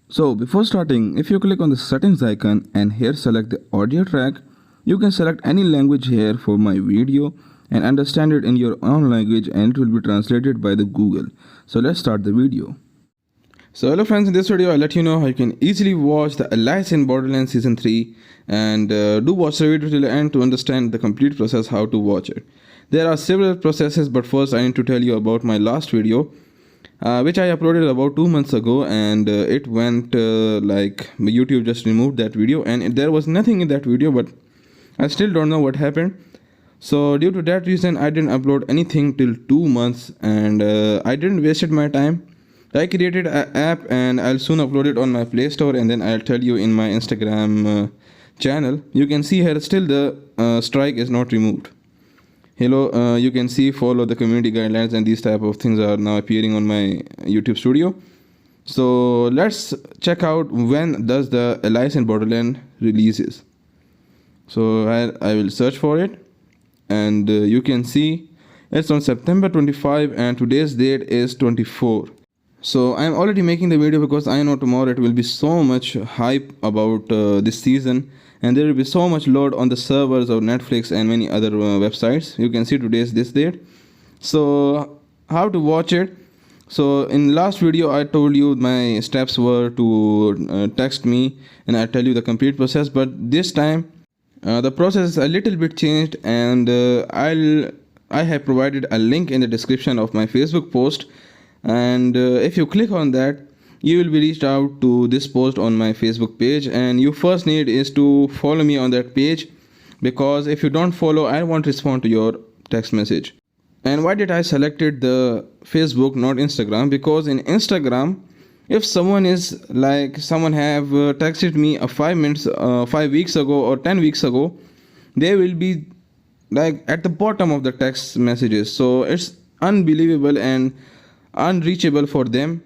So before starting, if you click on the settings icon and here select the audio track, you can select any language here for my video and understand it in your own language, and it will be translated by the Google. So let's start the video. So hello friends, in this video I'll let you know how you can easily watch the Alice in Borderland Season 3, and do watch the video till the end to understand the complete process how to watch it. There are several processes, but first I need to tell you about my last video which I uploaded about 2 months ago, and it went like YouTube just removed that video, and there was nothing in that video, but I still don't know what happened. So due to that reason I didn't upload anything till 2 months, and I didn't wasted my time. I created an app and I'll soon upload it on my Play Store, and then I'll tell you in my Instagram channel. You can see here still the strike is not removed. Hello, you can see follow the community guidelines, and these type of things are now appearing on my YouTube studio. So let's check out when does the Alice in Borderland releases. So I will search for it, and you can see it's on September 25 and today's date is 24. So I'm already making the video because I know tomorrow it will be so much hype about this season, and there will be so much load on the servers of Netflix and many other websites. You can see today's this date. So how to watch it? So in last video I told you my steps were to text me and I tell you the complete process, but this time the process is a little bit changed, and I have provided a link in the description of my Facebook post, and if you click on that you will be reached out to this post on my Facebook page, and you first need is to follow me on that page, because if you don't follow I won't respond to your text message. And why did I selected the Facebook, not Instagram? Because in Instagram, if someone have texted me 5 weeks ago or 10 weeks ago, they will be like at the bottom of the text messages, so it's unbelievable and unreachable for them,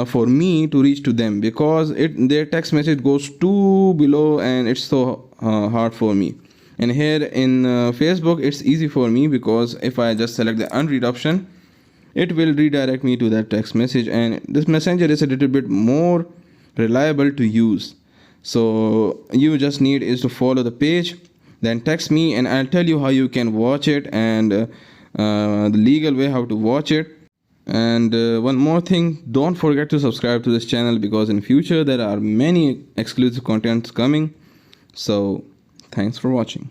for me to reach to them, because their text message goes too below, and it's so hard for me. And here in Facebook it's easy for me, because if I just select the unread option, it will redirect me to that text message, and this messenger is a little bit more reliable to use. So you just need is to follow the page, then text me, and I'll tell you how you can watch it, and the legal way how to watch it. And one more thing, don't forget to subscribe to this channel, because in future there are many exclusive contents coming. So thanks for watching.